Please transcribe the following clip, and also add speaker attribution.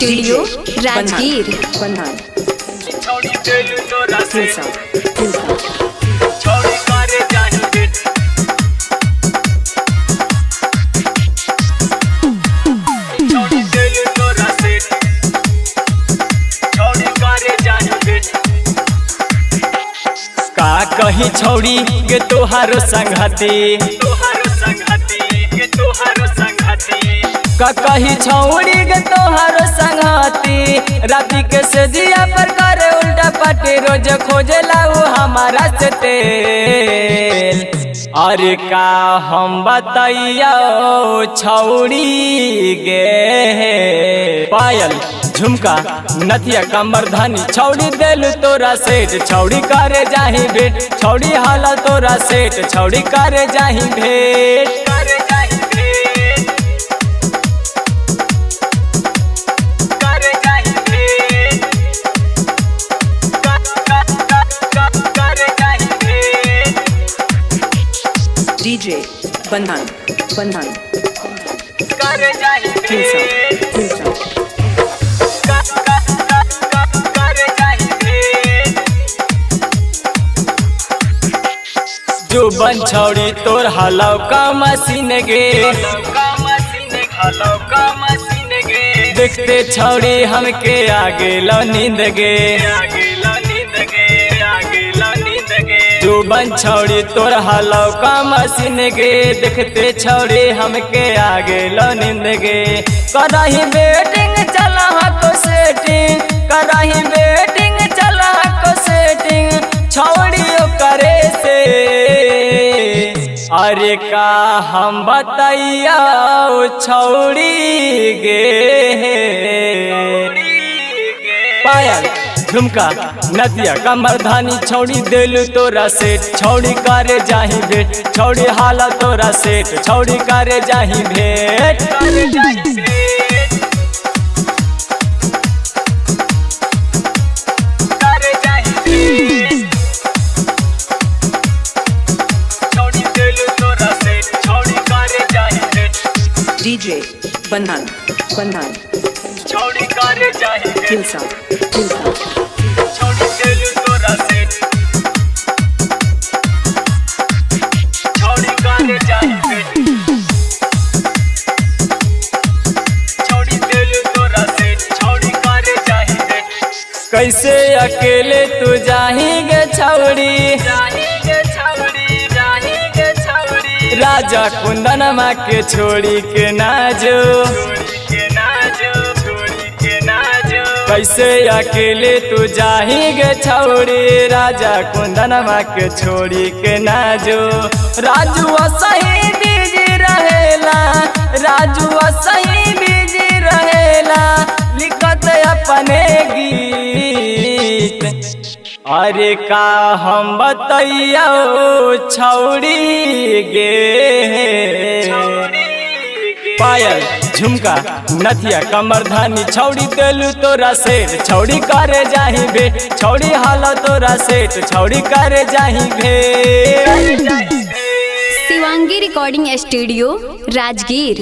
Speaker 1: Studio Rajgir.
Speaker 2: का कही छौड़ी गे तोहारो संगती का कही छौड़ी गे तोहारो संगती राती के सजिया पर करे उल्टा पट्टी रोज खोजे लाऊ हमारा से तेल। अरे का हम बताइयो छौड़ी गे पायल झुमका नथिया कमर धनी छौड़ी देलू तोरा सेठ छौड़ी करे जाही भेंट छौड़ी हाला तोरा सेठ छौड़ी करे जाही भेंट
Speaker 1: डीजे बंधन
Speaker 2: करे जाही जो बन छौड़ी तोर हलाव का मशीन गे देखते छौड़ी हमके आगे लो नींद गे जो बन छौड़ी तोर हलाव का मशीन गे देखते छौड़ी हमके आगे लो नींद गे करही बेटिंग चला को सेटिंग करही बेटिंग चला को सेटिंग छौड़ियों करे से। अरे का हम बताइया छौड़ी गे पायल झुमका नदिया कमर धानी छौड़ी देलू तोरा सेठ छौड़ी करे जाही भेंट छौड़ी हाला तोरा सेठ छौड़ी करे जाही भेंट
Speaker 1: डीजे बंधन
Speaker 2: छौड़ी करे जाही
Speaker 1: हिलसा
Speaker 2: छौड़ी देलू तोरा सेठ छौड़ी करे जाही भेंट छौड़ी देलू तोरा सेठ छौड़ी करे जाही भेंट कैसे अकेले तू जाही गे छौड़ी राजा कुंदनमा के छोड़ी के नाजो कैसे अकेले तू जाही गे छौड़ी राजा कुंदनमा के छोड़ी के नाजो राजू सही बिजी रहेला राजू सही बिजी रहेला लिखत अपने गीत। अरे का हम बताइयो छौड़ी गे पायल झुमका नथिया कमर धानी छौड़ी देलू तोरा सेठ छौड़ी करे जाही भेंट छौड़ी हाला तोरा सेठ छौड़ी करे जाही भेंट।
Speaker 1: Shivangi recording studio Rajgir.